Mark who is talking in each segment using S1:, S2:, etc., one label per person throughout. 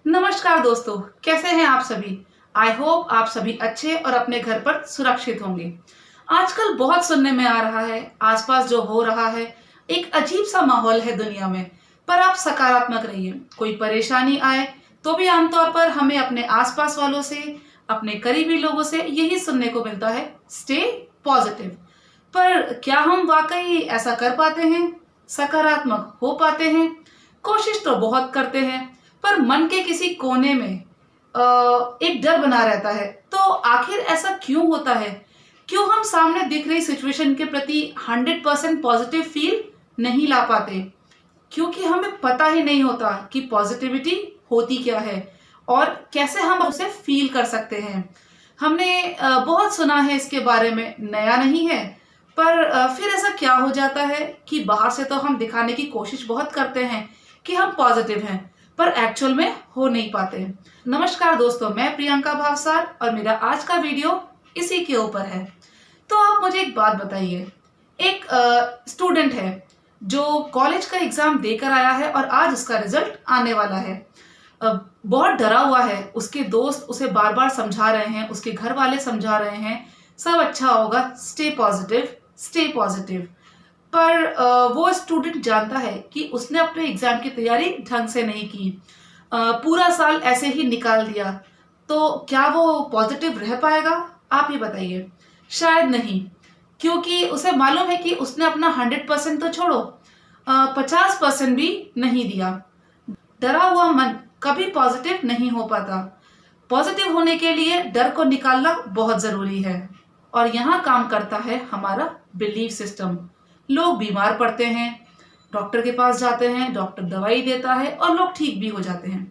S1: नमस्कार दोस्तों, कैसे हैं आप सभी? आई होप आप सभी अच्छे और अपने घर पर सुरक्षित होंगे। आजकल बहुत सुनने में आ रहा है, आसपास जो हो रहा है, एक अजीब सा माहौल है दुनिया में। पर आप सकारात्मक रहिए। कोई परेशानी आए तो भी आमतौर पर हमें अपने आसपास वालों से, अपने करीबी लोगों से यही सुनने को मिलता है, स्टे पॉजिटिव। पर क्या हम वाकई ऐसा कर पाते हैं? सकारात्मक हो पाते हैं? कोशिश तो बहुत करते हैं, पर मन के किसी कोने में एक डर बना रहता है। तो आखिर ऐसा क्यों होता है? क्यों हम सामने दिख रही सिचुएशन के प्रति 100% पॉजिटिव फील नहीं ला पाते? क्योंकि हमें पता ही नहीं होता कि पॉजिटिविटी होती क्या है और कैसे हम उसे फील कर सकते हैं। हमने बहुत सुना है इसके बारे में, नया नहीं है। पर फिर ऐसा क्या हो जाता है कि बाहर से तो हम दिखाने की कोशिश बहुत करते हैं कि हम पॉजिटिव हैं, पर एक्चुअल में हो नहीं पाते। नमस्कार दोस्तों, मैं प्रियंका भावसार और मेरा आज का वीडियो इसी के ऊपर है। तो आप मुझे एक बात बताइए, एक स्टूडेंट है जो कॉलेज का एग्जाम देकर आया है और आज उसका रिजल्ट आने वाला है। बहुत डरा हुआ है, उसके दोस्त उसे बार बार समझा रहे हैं, उसके घर वाले समझा रहे हैं, सब अच्छा होगा, स्टे पॉजिटिव, स्टे पॉजिटिव। पर वो स्टूडेंट जानता है कि उसने अपने एग्जाम की तैयारी ढंग से नहीं की, पूरा साल ऐसे ही निकाल दिया। तो क्या वो पॉजिटिव रह पाएगा? आप ही बताइए। शायद नहीं, क्योंकि उसे मालूम है कि उसने अपना 100% तो छोड़ो, 50% भी नहीं दिया। डरा हुआ मन कभी पॉजिटिव नहीं हो पाता। पॉजिटिव होने के लिए डर को निकालना बहुत जरूरी है और यहाँ काम करता है हमारा बिलीफ सिस्टम। लोग बीमार पड़ते हैं, डॉक्टर के पास जाते हैं, डॉक्टर दवाई देता है और लोग ठीक भी हो जाते हैं।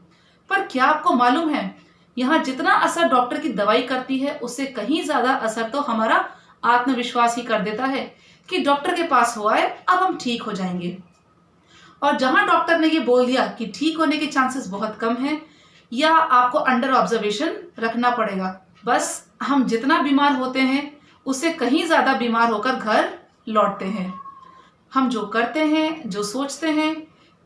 S1: पर क्या आपको मालूम है, यहाँ जितना असर डॉक्टर की दवाई करती है उससे कहीं ज्यादा असर तो हमारा आत्मविश्वास ही कर देता है कि डॉक्टर के पास हुआ है, अब हम ठीक हो जाएंगे। और जहां डॉक्टर ने ये बोल दिया कि ठीक होने के चांसेस बहुत कम हैं या आपको अंडर ऑब्जर्वेशन रखना पड़ेगा, बस हम जितना बीमार होते हैं उससे कहीं ज्यादा बीमार होकर घर लौटते हैं। हम जो करते हैं, जो सोचते हैं,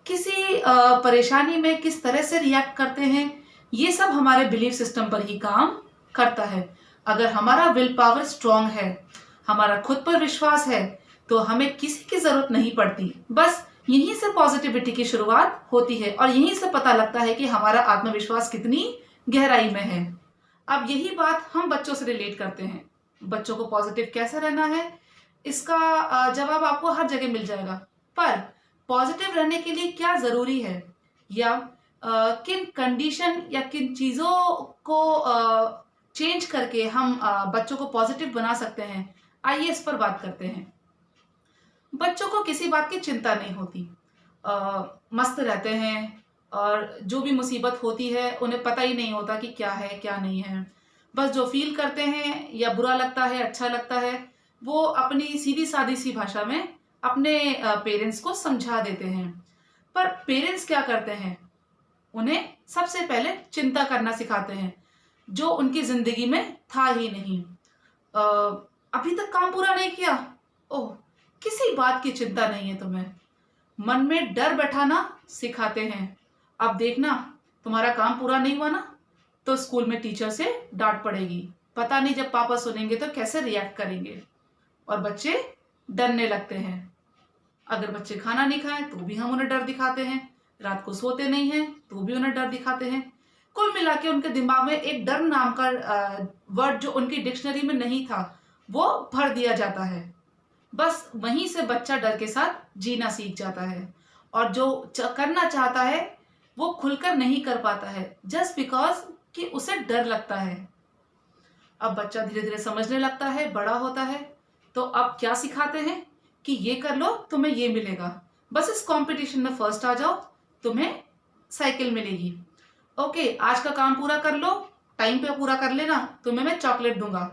S1: किसी परेशानी में किस तरह से रिएक्ट करते हैं, ये सब हमारे बिलीफ सिस्टम पर ही काम करता है। अगर हमारा विल पावर स्ट्रांग है, हमारा खुद पर विश्वास है, तो हमें किसी की जरूरत नहीं पड़ती। बस यहीं से पॉजिटिविटी की शुरुआत होती है और यहीं से पता लगता है कि हमारा आत्मविश्वास कितनी गहराई में है। अब यही बात हम बच्चों से रिलेट करते हैं। बच्चों को पॉजिटिव कैसे रहना है, इसका जवाब आपको हर जगह मिल जाएगा। पर पॉजिटिव रहने के लिए क्या जरूरी है या किन कंडीशन या किन चीजों को चेंज करके हम बच्चों को पॉजिटिव बना सकते हैं, आइए इस पर बात करते हैं। बच्चों को किसी बात की चिंता नहीं होती, मस्त रहते हैं और जो भी मुसीबत होती है उन्हें पता ही नहीं होता कि क्या है क्या नहीं है। बस जो फील करते हैं या बुरा लगता है, अच्छा लगता है, वो अपनी सीधी सादी सी भाषा में अपने पेरेंट्स को समझा देते हैं। पर पेरेंट्स क्या करते हैं, उन्हें सबसे पहले चिंता करना सिखाते हैं जो उनकी जिंदगी में था ही नहीं। अ, अभी तक काम पूरा नहीं किया, ओह किसी बात की चिंता नहीं है तुम्हें। मन में डर बैठाना सिखाते हैं। अब देखना, तुम्हारा काम पूरा नहीं हुआ ना, तो स्कूल में टीचर से डांट पड़ेगी, पता नहीं जब पापा सुनेंगे तो कैसे रिएक्ट करेंगे। और बच्चे डरने लगते हैं। अगर बच्चे खाना नहीं खाएं तो भी हम उन्हें डर दिखाते हैं, रात को सोते नहीं हैं तो भी उन्हें डर दिखाते हैं। कुल मिला के उनके दिमाग में एक डर नाम का वर्ड जो उनकी डिक्शनरी में नहीं था, वो भर दिया जाता है। बस वहीं से बच्चा डर के साथ जीना सीख जाता है और जो करना चाहता है वो खुलकर नहीं कर पाता है, जस्ट बिकॉज कि उसे डर लगता है। अब बच्चा धीरे धीरे समझने लगता है, बड़ा होता है, तो अब क्या सिखाते हैं कि ये कर लो तुम्हें ये मिलेगा, बस इस कंपटीशन में फर्स्ट आ जाओ तुम्हें साइकिल मिलेगी। ओके, आज का काम पूरा कर लो, टाइम पे पूरा कर लेना, तुम्हें मैं चॉकलेट दूंगा।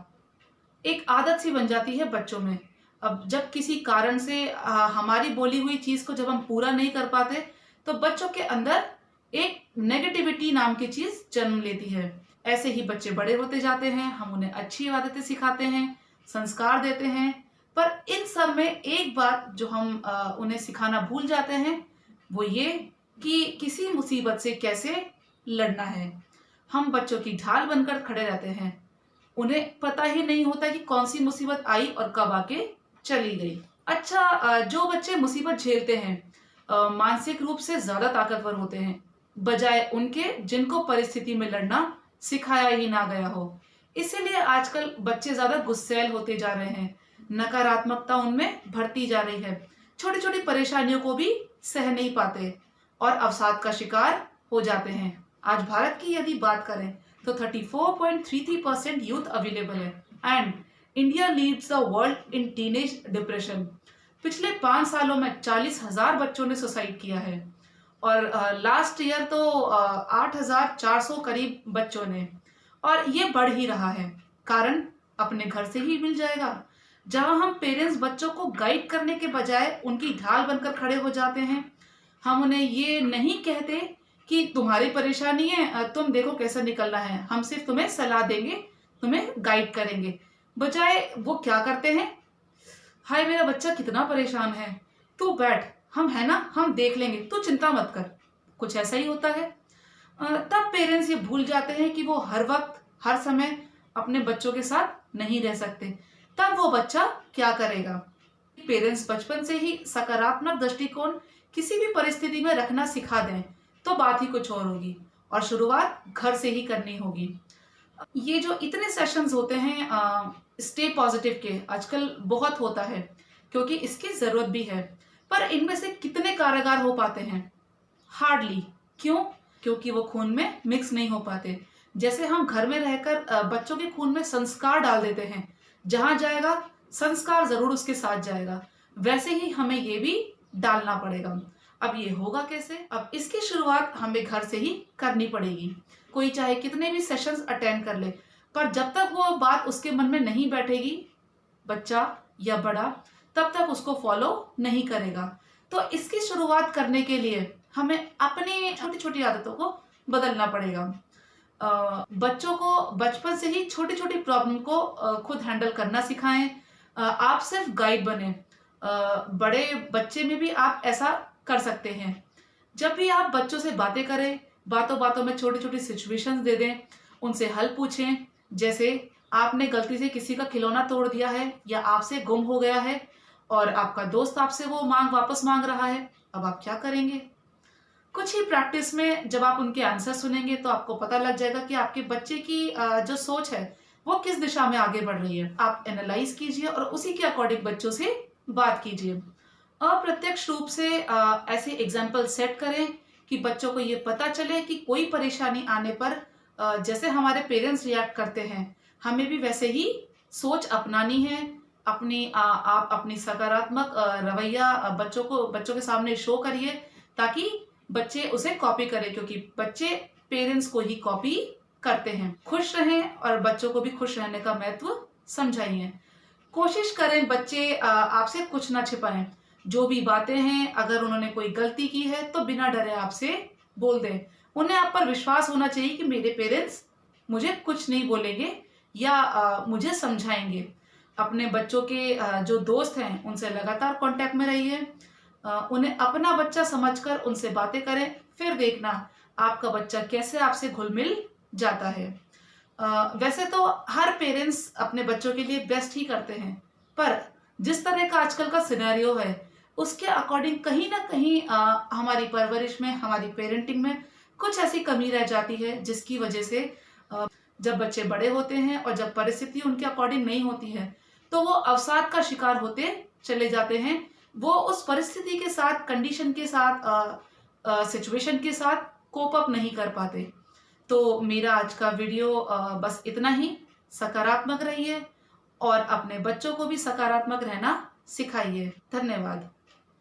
S1: एक आदत सी बन जाती है बच्चों में। अब जब किसी कारण से हमारी बोली हुई चीज को जब हम पूरा नहीं कर पाते, तो बच्चों के अंदर एक नेगेटिविटी नाम की चीज जन्म लेती है। ऐसे ही बच्चे बड़े होते जाते हैं, हम उन्हें अच्छी आदतें सिखाते हैं, संस्कार देते हैं, पर इन सब में एक बात जो हम उन्हें सिखाना भूल जाते हैं, वो ये कि किसी मुसीबत से कैसे लड़ना है। हम बच्चों की ढाल बनकर खड़े रहते हैं। उन्हें पता ही नहीं होता कि कौन सी मुसीबत आई और कब आके चली गई। अच्छा, जो बच्चे मुसीबत झेलते हैं मानसिक रूप से ज्यादा ताकतवर होते हैं, बजाय उनके जिनको परिस्थिति में लड़ना सिखाया ही ना गया हो। इसीलिए आजकल बच्चे ज्यादा गुस्सैल होते जा रहे हैं, नकारात्मकता उनमें बढ़ती जा रही है, छोटी छोटी परेशानियों को भी सह नहीं पाते और अवसाद का शिकार हो जाते हैं। आज भारत की यदि बात करें तो 34.33% यूथ अवेलेबल है and India leads the world in teenage depression. पिछले 5 सालों में 40,000 बच्चों ने सुसाइड किया है और लास्ट ईयर तो 8,400 करीब बच्चों ने, और ये बढ़ ही रहा है। कारण अपने घर से ही मिल जाएगा, जहां हम पेरेंट्स बच्चों को गाइड करने के बजाय उनकी ढाल बनकर खड़े हो जाते हैं। हम उन्हें ये नहीं कहते कि तुम्हारी परेशानी है, तुम देखो कैसे निकलना है, हम सिर्फ तुम्हें सलाह देंगे, तुम्हें गाइड करेंगे। बजाय वो क्या करते हैं, हाय मेरा बच्चा कितना परेशान है, तू बैठ, हम है ना, हम देख लेंगे, तू चिंता मत कर। कुछ ऐसा ही होता है। तब पेरेंट्स ये भूल जाते हैं कि वो हर वक्त हर समय अपने बच्चों के साथ नहीं रह सकते। तब वो बच्चा क्या करेगा। पेरेंट्स बचपन से ही सकारात्मक दृष्टिकोण किसी भी परिस्थिति में रखना सिखा दें तो बात ही कुछ और होगी, और शुरुआत घर से ही करनी होगी। ये जो इतने सेशंस होते हैं स्टे पॉजिटिव के, आजकल बहुत होता है क्योंकि इसकी जरूरत भी है, पर इनमें से कितने कारगर हो पाते हैं? हार्डली। क्यों? क्योंकि वो खून में मिक्स नहीं हो पाते। जैसे हम घर में रहकर बच्चों के खून में संस्कार डाल देते हैं, जहां जाएगा संस्कार जरूर उसके साथ जाएगा, वैसे ही हमें ये भी डालना पड़ेगा। अब ये होगा कैसे? अब इसकी शुरुआत हमें घर से ही करनी पड़ेगी। कोई चाहे कितने भी सेशंस अटेंड कर ले, पर जब तक वो बात उसके मन में नहीं बैठेगी, बच्चा या बड़ा, तब तक उसको फॉलो नहीं करेगा। तो इसकी शुरुआत करने के लिए हमें अपनी छोटी छोटी आदतों को बदलना पड़ेगा। बच्चों को बचपन से ही छोटी छोटी प्रॉब्लम को खुद हैंडल करना सिखाएं। आप सिर्फ गाइड बने। बड़े बच्चे में भी आप ऐसा कर सकते हैं। जब भी आप बच्चों से बातें करें, बातों बातों में छोटी छोटी सिचुएशंस दे दें, उनसे हल पूछें। जैसे आपने गलती से किसी का खिलौना तोड़ दिया है या आपसे गुम हो गया है और आपका दोस्त आपसे वो वापस मांग रहा है, अब आप क्या करेंगे? कुछ ही प्रैक्टिस में जब आप उनके आंसर सुनेंगे तो आपको पता लग जाएगा कि आपके बच्चे की जो सोच है वो किस दिशा में आगे बढ़ रही है। आप एनालाइज कीजिए और उसी के अकॉर्डिंग बच्चों से बात कीजिए। अप्रत्यक्ष रूप से ऐसे एग्जाम्पल सेट करें कि बच्चों को ये पता चले कि कोई परेशानी आने पर जैसे हमारे पेरेंट्स रिएक्ट करते हैं, हमें भी वैसे ही सोच अपनानी है। आप अपनी सकारात्मक रवैया बच्चों के सामने शो करिए ताकि बच्चे उसे कॉपी करें, क्योंकि बच्चे पेरेंट्स को ही कॉपी करते हैं। खुश रहें और बच्चों को भी खुश रहने का महत्व समझाइए। कोशिश करें बच्चे आपसे कुछ ना छिपाएं। जो भी बातें हैं, अगर उन्होंने कोई गलती की है तो बिना डरे आपसे बोल दें। उन्हें आप पर विश्वास होना चाहिए कि मेरे पेरेंट्स मुझे कुछ नहीं बोलेंगे या मुझे समझाएंगे। अपने बच्चों के जो दोस्त हैं उनसे लगातार कांटेक्ट में रहिए। उन्हें अपना बच्चा समझकर उनसे बातें करें, फिर देखना आपका बच्चा कैसे आपसे घुल मिल जाता है। वैसे तो हर पेरेंट्स अपने बच्चों के लिए बेस्ट ही करते हैं, पर जिस तरह का आजकल का सिनेरियो है उसके अकॉर्डिंग कहीं ना कहीं हमारी परवरिश में, हमारी पेरेंटिंग में कुछ ऐसी कमी रह जाती है, जिसकी वजह से जब बच्चे बड़े होते हैं और जब परिस्थिति उनके अकॉर्डिंग नहीं होती है तो वो अवसाद का शिकार होते चले जाते हैं। वो उस परिस्थिति के साथ, कंडीशन के साथ, सिचुएशन के साथ कोप अप नहीं कर पाते। तो मेरा आज का वीडियो बस इतना ही। सकारात्मक रहिए और अपने बच्चों को भी सकारात्मक रहना सिखाइए। धन्यवाद।